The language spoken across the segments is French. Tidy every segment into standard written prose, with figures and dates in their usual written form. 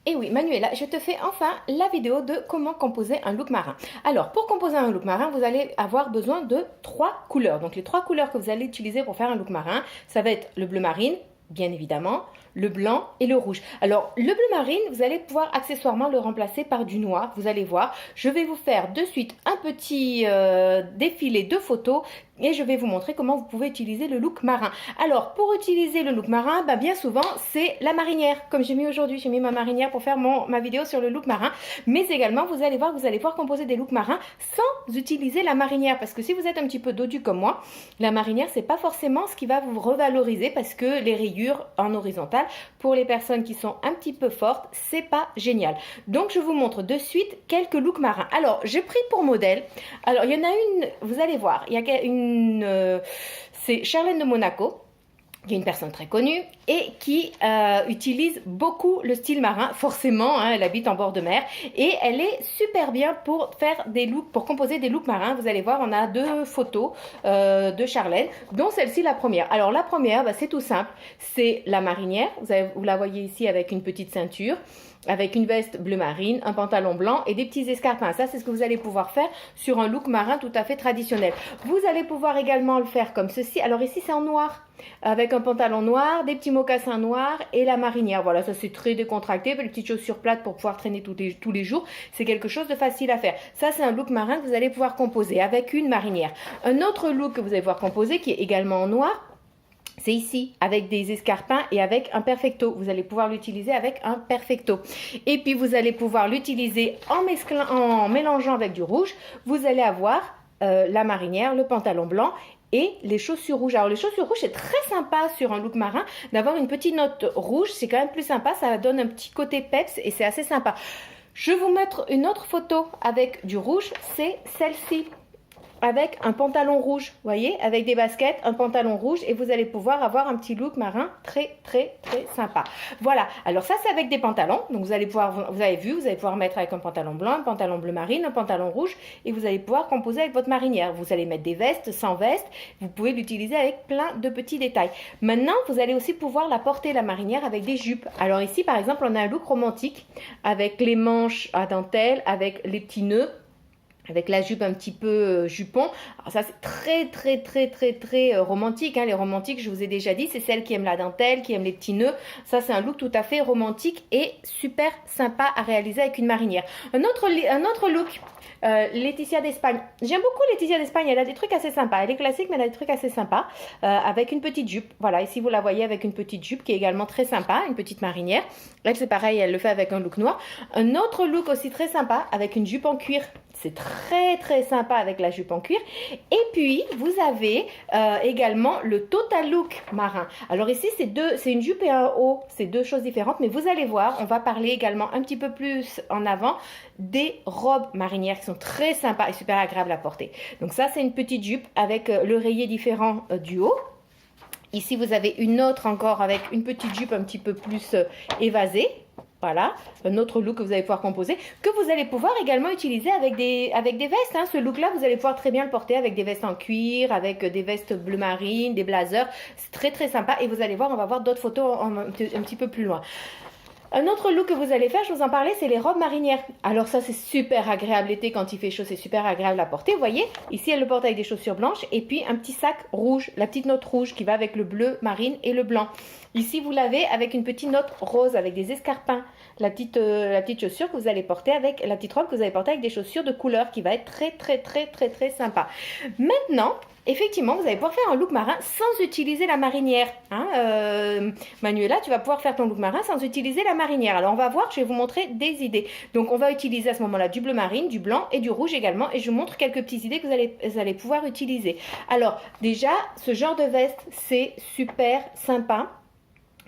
Et oui, Manuela, je te fais enfin la vidéo de comment composer un look marin. Alors, pour composer un look marin, vous allez avoir besoin de 3 couleurs. Donc, les 3 couleurs que vous allez utiliser pour faire un look marin, ça va être le bleu marine, bien évidemment, le blanc et le rouge. Alors, le bleu marine, vous allez pouvoir accessoirement le remplacer par du noir. Vous allez voir, je vais vous faire de suite un petit défilé de photos et je vais vous montrer comment vous pouvez utiliser le look marin. Alors, pour utiliser le look marin, bien souvent, c'est la marinière. Comme j'ai mis aujourd'hui, j'ai mis ma marinière pour faire ma vidéo sur le look marin. Mais également, vous allez voir, vous allez pouvoir composer des looks marins sans utiliser la marinière. Parce que si vous êtes un petit peu dodu comme moi, la marinière, c'est pas forcément ce qui va vous revaloriser parce que les rayures en horizontale, pour les personnes qui sont un petit peu fortes, c'est pas génial. Donc, je vous montre de suite quelques looks marins. Alors, j'ai pris pour modèle. Alors, il y en a une, vous allez voir, il y a c'est Charlène de Monaco, qui est une personne très connue et qui utilise beaucoup le style marin. Forcément, hein, elle habite en bord de mer et elle est super bien pour faire des looks, pour composer des looks marins. Vous allez voir, on a 2 photos de Charlène, dont celle-ci la première. Alors la première, c'est tout simple, c'est la marinière. Vous la voyez ici avec une petite ceinture, avec une veste bleu marine, un pantalon blanc et des petits escarpins. Ça, c'est ce que vous allez pouvoir faire sur un look marin tout à fait traditionnel. Vous allez pouvoir également le faire comme ceci. Alors ici, c'est en noir, avec un pantalon noir, des petits mocassins noirs et la marinière. Voilà, ça c'est très décontracté. Les petites chaussures plates pour pouvoir traîner tous les jours. C'est quelque chose de facile à faire. Ça, c'est un look marin que vous allez pouvoir composer avec une marinière. Un autre look que vous allez pouvoir composer, qui est également en noir, c'est ici, avec des escarpins et avec un perfecto. Vous allez pouvoir l'utiliser avec un perfecto. Et puis, vous allez pouvoir l'utiliser en mélangeant avec du rouge. Vous allez avoir la marinière, le pantalon blanc et les chaussures rouges. Alors, les chaussures rouges, c'est très sympa sur un look marin d'avoir une petite note rouge. C'est quand même plus sympa. Ça donne un petit côté peps et c'est assez sympa. Je vais vous mettre une autre photo avec du rouge. C'est celle-ci, avec un pantalon rouge, vous voyez, avec des baskets, un pantalon rouge et vous allez pouvoir avoir un petit look marin très sympa. Voilà, alors ça c'est avec des pantalons, donc vous allez pouvoir, vous avez vu, vous allez pouvoir mettre avec un pantalon blanc, un pantalon bleu marine, un pantalon rouge et vous allez pouvoir composer avec votre marinière. Vous allez mettre des vestes, sans veste, vous pouvez l'utiliser avec plein de petits détails. Maintenant, vous allez aussi pouvoir la porter, la marinière, avec des jupes. Alors ici par exemple, on a un look romantique avec les manches à dentelle, avec les petits nœuds, avec la jupe un petit peu jupon. Alors ça c'est très romantique, hein. Les romantiques, je vous ai déjà dit, c'est celles qui aiment la dentelle, qui aiment les petits nœuds. Ça c'est un look tout à fait romantique et super sympa à réaliser avec une marinière. Un autre look, Laetitia d'Espagne. J'aime beaucoup Laetitia d'Espagne, elle a des trucs assez sympas. Elle est classique mais elle a des trucs assez sympas, avec une petite jupe. Voilà, ici vous la voyez avec une petite jupe qui est également très sympa, une petite marinière. Elle c'est pareil, elle le fait avec un look noir. Un autre look aussi très sympa avec une jupe en cuir. C'est très sympa avec la jupe en cuir. Et puis, vous avez également le total look marin. Alors ici, c'est une jupe et un haut. C'est 2 choses différentes. Mais vous allez voir, on va parler également un petit peu plus en avant des robes marinières qui sont très sympas et super agréables à porter. Donc ça, c'est une petite jupe avec le rayé différent du haut. Ici, vous avez une autre encore avec une petite jupe un petit peu plus évasée. Voilà, un autre look que vous allez pouvoir composer, que vous allez pouvoir également utiliser avec des vestes, hein. Ce look-là, vous allez pouvoir très bien le porter avec des vestes en cuir, avec des vestes bleu marine, des blazers. C'est très sympa et vous allez voir, on va voir d'autres photos un petit peu plus loin. Un autre look que vous allez faire, je vous en parlais, c'est les robes marinières. Alors ça, c'est super agréable l'été quand il fait chaud, c'est super agréable à porter. Vous voyez, ici, elle le porte avec des chaussures blanches et puis un petit sac rouge, la petite note rouge qui va avec le bleu marine et le blanc. Ici, vous l'avez avec une petite note rose, avec des escarpins. La petite chaussure que vous allez porter avec, la petite robe que vous allez porter avec des chaussures de couleur qui va être très sympa. Maintenant, effectivement, vous allez pouvoir faire un look marin sans utiliser la marinière. Hein, Manuela, tu vas pouvoir faire ton look marin sans utiliser la marinière. Alors, on va voir, je vais vous montrer des idées. Donc, on va utiliser à ce moment-là du bleu marine, du blanc et du rouge également. Et je vous montre quelques petites idées que vous allez pouvoir utiliser. Alors, déjà, ce genre de veste, c'est super sympa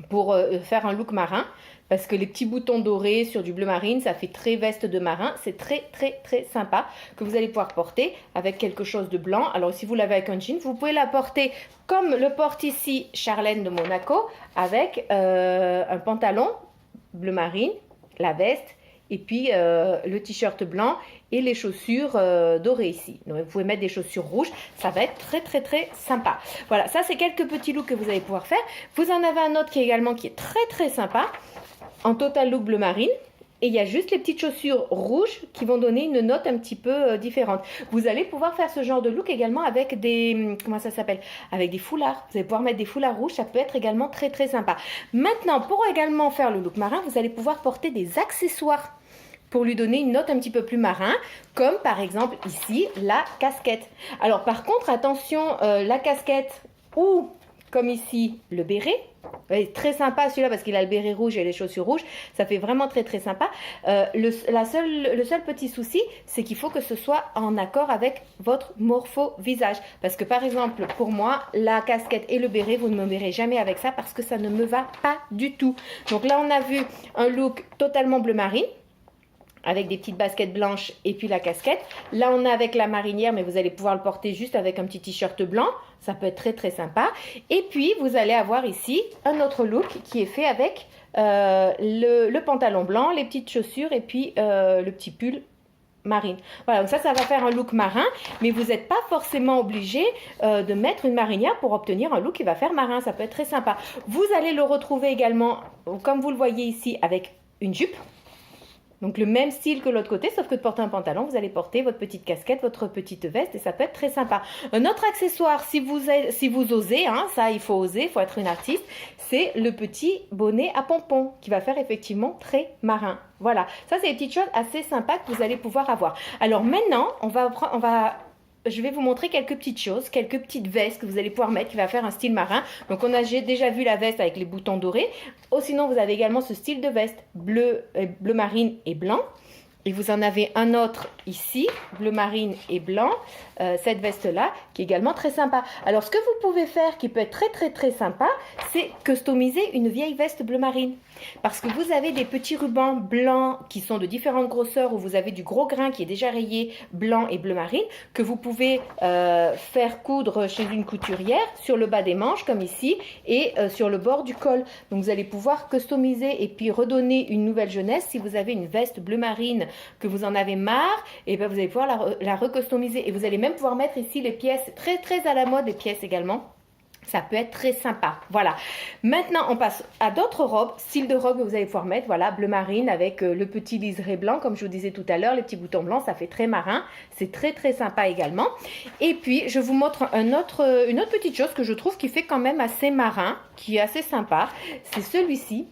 pour faire un look marin. Parce que les petits boutons dorés sur du bleu marine, ça fait très veste de marin. C'est très sympa que vous allez pouvoir porter avec quelque chose de blanc. Alors si vous l'avez avec un jean, vous pouvez la porter comme le porte ici Charlène de Monaco, avec un pantalon bleu marine, la veste et puis le t-shirt blanc et les chaussures dorées ici. Donc vous pouvez mettre des chaussures rouges, ça va être très sympa. Voilà, ça c'est quelques petits looks que vous allez pouvoir faire. Vous en avez un autre qui est très sympa, en total look bleu marine. et il y a juste les petites chaussures rouges qui vont donner une note un petit peu différente. Vous allez pouvoir faire ce genre de look également avec des, comment ça s'appelle? Avec des foulards. Vous allez pouvoir mettre des foulards rouges, ça peut être également très très sympa. Maintenant, pour également faire le look marin, vous allez pouvoir porter des accessoires pour lui donner une note un petit peu plus marin, comme par exemple ici, la casquette. Alors par contre, attention, la casquette ou comme ici, le béret. Très sympa celui-là parce qu'il a le béret rouge et les chaussures rouges. Ça fait vraiment très très sympa. Le seul petit souci, c'est qu'il faut que ce soit en accord avec votre morpho visage. Parce que par exemple, pour moi, la casquette et le béret, vous ne me verrez jamais avec ça parce que ça ne me va pas du tout. Donc là, on a vu un look totalement bleu marine, avec des petites baskets blanches et puis la casquette. Là, on a avec la marinière, mais vous allez pouvoir le porter juste avec un petit t-shirt blanc. Ça peut être très, très sympa. Et puis, vous allez avoir ici un autre look qui est fait avec le pantalon blanc, les petites chaussures et puis le petit pull marine. Voilà, donc ça va faire un look marin, mais vous n'êtes pas forcément obligé de mettre une marinière pour obtenir un look qui va faire marin. Ça peut être très sympa. Vous allez le retrouver également, comme vous le voyez ici, avec une jupe. Donc le même style que l'autre côté, sauf que de porter un pantalon, vous allez porter votre petite casquette, votre petite veste et ça peut être très sympa. Un autre accessoire, si vous osez, hein, ça il faut oser, il faut être une artiste, c'est le petit bonnet à pompons qui va faire effectivement très marin. Voilà, ça c'est des petites choses assez sympas que vous allez pouvoir avoir. Alors maintenant, je vais vous montrer quelques petites choses, quelques petites vestes que vous allez pouvoir mettre qui va faire un style marin. Donc j'ai déjà vu la veste avec les boutons dorés. Ou sinon vous avez également ce style de veste bleu marine et blanc. Et vous en avez un autre ici, bleu marine et blanc, cette veste-là, qui est également très sympa. Alors, ce que vous pouvez faire, qui peut être très, très, très sympa, c'est customiser une vieille veste bleu marine. Parce que vous avez des petits rubans blancs qui sont de différentes grosseurs, ou vous avez du gros grain qui est déjà rayé blanc et bleu marine, que vous pouvez faire coudre chez une couturière, sur le bas des manches, comme ici, et sur le bord du col. Donc, vous allez pouvoir customiser et puis redonner une nouvelle jeunesse. Si vous avez une veste bleu marine, que vous en avez marre, et bien vous allez pouvoir la recustomiser. Et vous allez même pouvoir mettre ici les pièces, très très à la mode, les pièces également. Ça peut être très sympa. Voilà. Maintenant, on passe à d'autres robes, style de robe que vous allez pouvoir mettre. Voilà, bleu marine avec le petit liseré blanc, comme je vous disais tout à l'heure, les petits boutons blancs, ça fait très marin. C'est très très sympa également. Et puis, je vous montre une autre petite chose que je trouve qui fait quand même assez marin, qui est assez sympa. C'est celui-ci.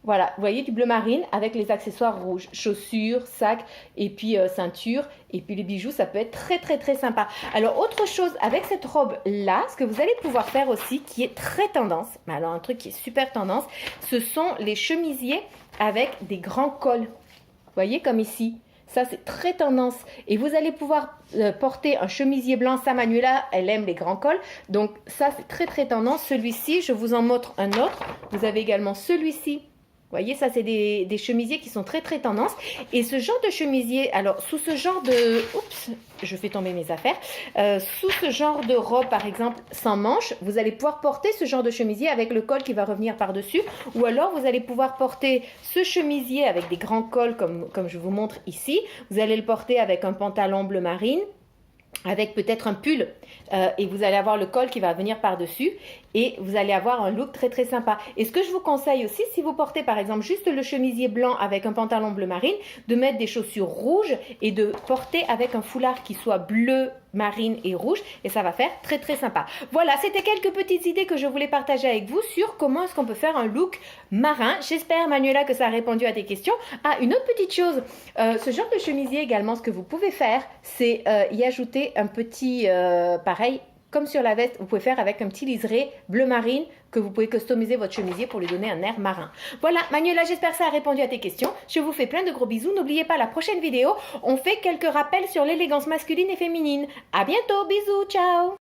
Voilà, vous voyez du bleu marine avec les accessoires rouges, chaussures, sacs et puis ceinture et puis les bijoux, ça peut être très très très sympa. Alors autre chose avec cette robe là, ce que vous allez pouvoir faire aussi qui est très tendance, mais alors un truc qui est super tendance, ce sont les chemisiers avec des grands cols. Vous voyez comme ici. Ça, c'est très tendance. Et vous allez pouvoir porter un chemisier blanc. Ça, Manuela, elle aime les grands cols. Donc ça, c'est très très tendance. Celui-ci, je vous en montre un autre. Vous avez également celui-ci. Vous voyez, ça, c'est des chemisiers qui sont très, très tendance. Et ce genre de chemisier, alors, sous ce genre de... Oups, je fais tomber mes affaires. Sous ce genre de robe, par exemple, sans manches, vous allez pouvoir porter ce genre de chemisier avec le col qui va revenir par-dessus. Ou alors, vous allez pouvoir porter ce chemisier avec des grands cols, comme je vous montre ici. Vous allez le porter avec un pantalon bleu marine, avec peut-être un pull et vous allez avoir le col qui va venir par-dessus et vous allez avoir un look très très sympa. Et ce que je vous conseille aussi, si vous portez par exemple juste le chemisier blanc avec un pantalon bleu marine, de mettre des chaussures rouges et de porter avec un foulard qui soit bleu marine et rouge et ça va faire très très sympa. Voilà, c'était quelques petites idées que je voulais partager avec vous sur comment est-ce qu'on peut faire un look marin. J'espère, Manuela, que ça a répondu à tes questions. Ah, une autre petite chose, ce genre de chemisier également, ce que vous pouvez faire, c'est y ajouter un petit, pareil, comme sur la veste, vous pouvez faire avec un petit liseré bleu marine que vous pouvez customiser votre chemisier pour lui donner un air marin. Voilà, Manuela, j'espère que ça a répondu à tes questions. Je vous fais plein de gros bisous. N'oubliez pas, la prochaine vidéo, on fait quelques rappels sur l'élégance masculine et féminine. À bientôt, bisous, ciao!